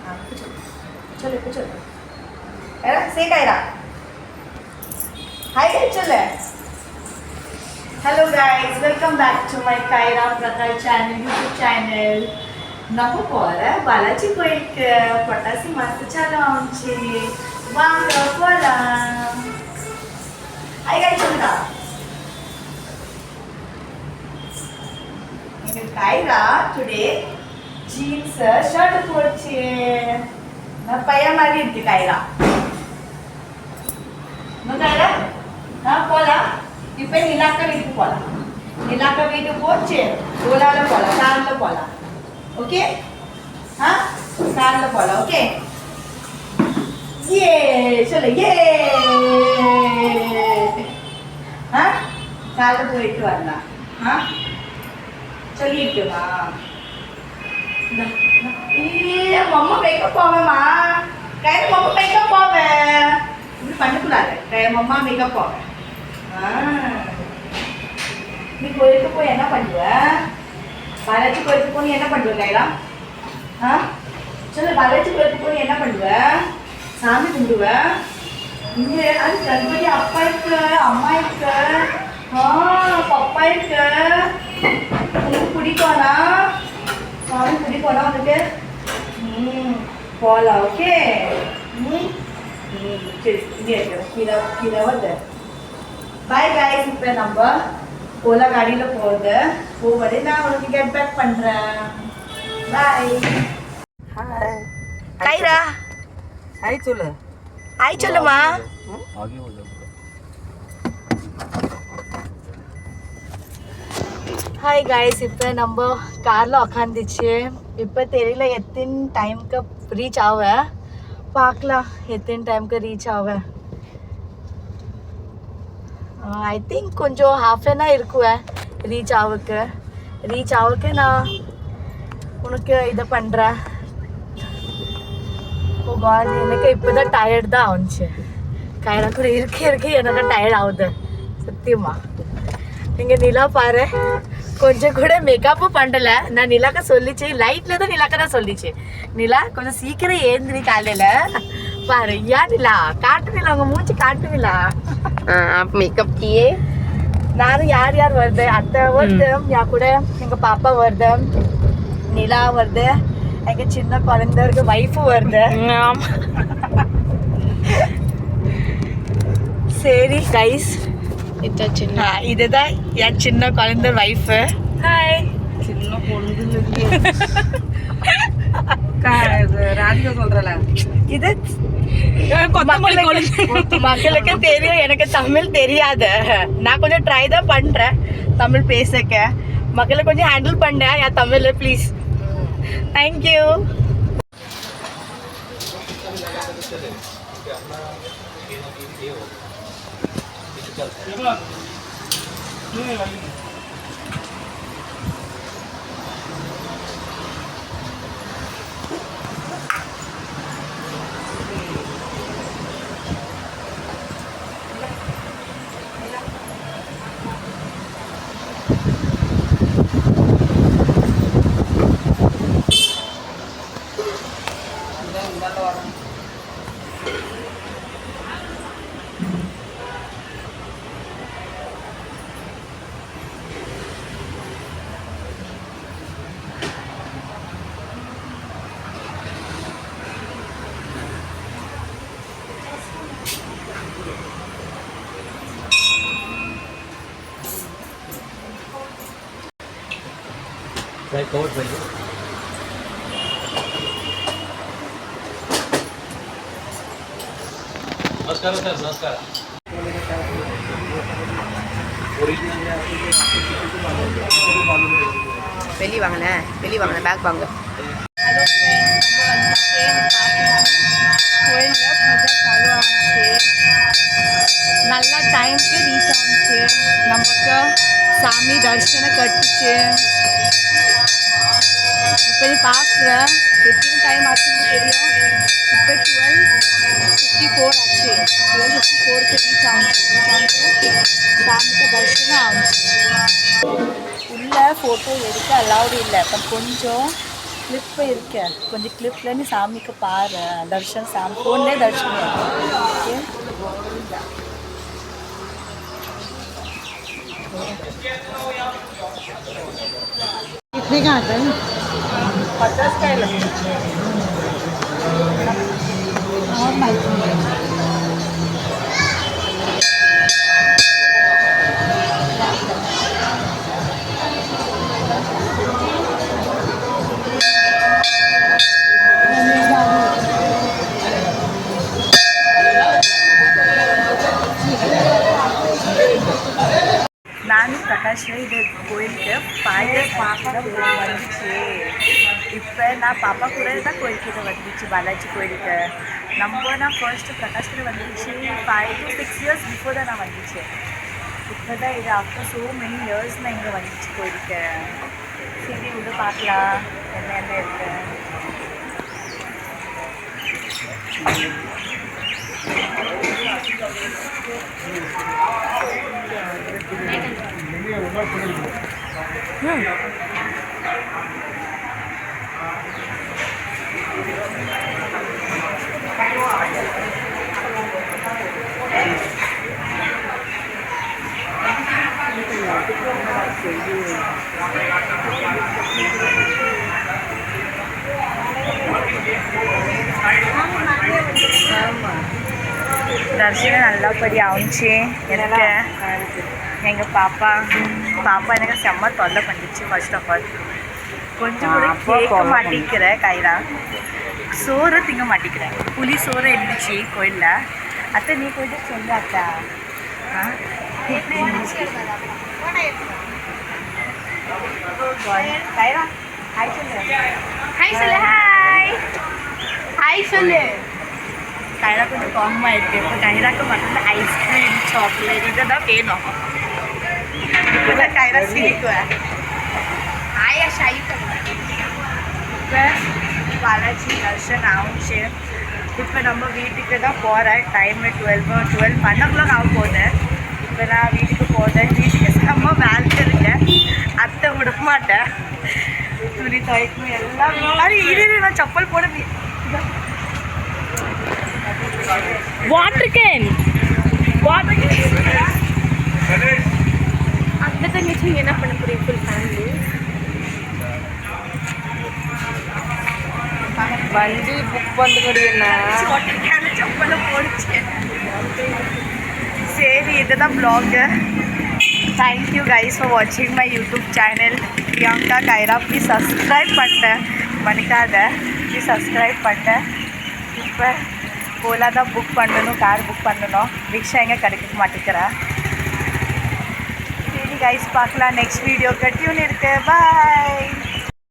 चलो चलो से कायरा हाय चले hello guys welcome back to my कायरा प्रकार चैनल यूट्यूब चैनल नमो पोरा बालाजी कोईक पटासी मस्त चालू आमची वांग पोला हाय गाइस चलता कायरा टुडे जीन्स शर्ट पोडचे ना पया मारी इरती कायरा मग कायरा हा पोला इपे निलाका वीटू पोला निलाका वीटू पोचे गोलाला पोला सारला पोला ओके हाँ सारला पोला ओके ये चलो ये हाँ सारला पोइटू अन्ना हाँ चलिए क्यों हाँ ये मम्मा मेकअप आवे माँ कहीं मम्मा मेकअप आवे ini pandai pula deh kayak mama makeup kok ini கோயிலுக்கு போய் என்ன பண்ணுவ பாலாஜி கோயிலுக்கு போய் என்ன பண்ணுவ கைலா சொல்லு பாலாஜி கோயிலுக்கு போய் என்ன பண்ணுவ சாமி கும்பிடுவ இங்க அது கணபதி அப்பா இருக்கு அம்மா இருக்கு பப்பா இருக்கு உனக்கு பிடிக்கும்னா சாமி பிடிக்கும்னா உனக்கு போலாம் ஓகே பாய் गाइस இப்போ நம்ம ஓலா காடியில போறது போவதே நான் உங்களுக்கு கெட் பேக் பண்றேன் பாய் ஹாய் கைரா ஹாய் சொல்லு ஹாய் சொல்லுமா ஆகே हो जाओ ஹாய் गाइस இப்போ நம்ம கார்ல உட்கார்ந்துச்சு இப்போ தெரியல எத்தனை டைம்க்கு ரீச் ஆவ பார்க்கலாம் எத்தனை டைம்க்கு ரீச் ஆவேன் ஐ திங்க் கொஞ்சம் ஹாஃப் அன் ஹவர் இருக்குவேன் ரீச் ஆவுக்கு நான் உனக்கு இதை பண்ணுறேன் ஓ காட் எனக்கு இப்போ தான் டயர்ட் தான் ஆச்சு கையில் கூட இருக்க எனக்கு டயர்ட் ஆகுது சத்தியமா இங்கே நிலா பாரு கொஞ்சம் கூட மேக்கப்பும் பண்ணல நான் நிலாக்க சொல்லிச்சு லைட்ல தான் நிலாக்க தான் சொல்லிச்சு நிலா கொஞ்சம் சீக்கிரம் ஏந்திரி காலையில பாரு ஏன் நிலா காட்டு நிலா உங்க மூஞ்சி காட்டு நிலா மேக்கப் கியே நானும் யார் வருது அத்தை வருது என் கூட எங்க பாப்பா வருது நிலா வருது எங்க சின்ன குழந்தை இருக்கு வைஃபு வருது சரி கைஸ் இதுதான் என் சின்ன குழந்தை வைஃப் ஹாய் சின்ன பொழுது ராதிகா சொல்றல இது மக்களுக்கு தெரியும் எனக்கு தமிழ் தெரியாது நான் கொஞ்சம் ட்ரை தான் பண்றேன் தமிழ் பேசக்க மக்களை கொஞ்சம் ஹேண்டில் பண்ணேன் என் தமிழ் ப்ளீஸ் தேங்க்யூ कवर पाहिजे नमस्कार सर नमस्कार வெளியே வாங்கண்ணே பேக் வாங்க ஹலோ ஃப்ரெண்ட்ஸ் கோயிலில் பூஜை சாலு ஆச்சு நல்ல டைம்க்கு ரீச் ஆச்சு நமக்கு சாமி தரிசனம் கட்டுச்சு இப்போ நீ பார்க்குற எத்தனை டைம் ஆச்சுன்னு தெரியும் இப்போ 12:54 ஆச்சு 12:54க்கு ரீச் ஆச்சு சாமிக்கு தரிசனம் ஆச்சு உள்ள ஃபோட்டோ எடுக்க அலௌடு இல்லை பட் கொஞ்சம் கிளிப்பு இருக்கு, கொஞ்சம் கிளிப்ல நீ சாமிக்கு பாரு, தர்ஷன் சாமி ஃபோன்லேயே தர்ஷன் ஓகே. कितने का आता है? 50 का है लगे और माइक ನಾನು ಪ್ರಕಾಶ್ ಇದು கோயிலுக்கு 5 years வந்துச்சு. இப்போ நான் பாப்பா கூட தான் கோயிலுக்கு வந்துச்சு, பாலாஜி கோயிலுக்கு. நான் ஃபர்ஸ்ட்டு பிரகாஷ் கூட வந்துச்சு 5 to 6 years பிஃபோர் தான் நான் வந்துச்சு. இப்போ தான் இது ஆஃப்டர் ஸோ மெனி இயர்ஸ் நான் இங்கே வந்துச்சு கோயிலுக்கு. சரி உள்ள பார்க்கலாம் என்ன இருக்கு. தர்ஷனம் நல்லபடி ஆச்சு. எனக்கு எங்கள் பாப்பா எனக்கு செம்ம தொல்லை பண்ணிச்சு. ஃபர்ஸ்ட் ஆஃப் ஆல் கொஞ்சம் கூட கேட்க மாட்டேங்கிறேன். கைரா சோறு திங்க மாட்டேங்கிறேன். புளி சோறு இருந்துச்சு கோயிலில். அத்தை நீ போயிட்டு சொல்லு அக்கா. கைரா ஹாய் சொல்லு. ஹாய் சொல்லு. கைரா கொஞ்சம் கம்மா இருக்கு. இப்போ கைராக்கு மட்டும் ஐஸ்கிரீம் சாக்லேட் இதை தான் வேணும். இப்போ கைரா சிரிக்குவேன். இப்போ பாலாஜி தர்ஷன் ஆச்சு. இப்போ நம்ம வீட்டுக்கு தான் போகிறேன். டைம் 12 ஆக போகுது. இப்போ நான் வீட்டுக்கு போகிறேன். வீட்டுக்கு செம்ம வேலை இருக்கேன். அத்தை விட மாட்டேன். துணி துவைக்கணும் எல்லாம். அது இரு நான் செப்பல் போட வாட்டர் கேன் அந்த தங்கச்சி என்ன பண்ண போறீங்க ஃபுல் ஃபேமிலி? வண்டி புக் பண்ணுறீங்கன்னா செப்பல போடுச்சு. சரி இதுதான் vlog. தேங்க்யூ கைஸ் ஃபார் வாட்சிங் my YouTube channel Priyanka Kaira. Please subscribe பண்ணிட்டேன் பண்ணிக்காத. ப்ளீஸ் சப்ஸ்கிரைப் பண்ணிட்டேன். இப்போ ஓலா தான் புக் பண்ணணும், கார் புக் பண்ணணும். ரிக்ஷா எங்கே கிடைக்க மாட்டேங்கிறா. சரி கைஸ் பார்க்கலாம் நெக்ஸ்ட் வீடியோ. கட்டியூன்னு இருக்கு. பாய்.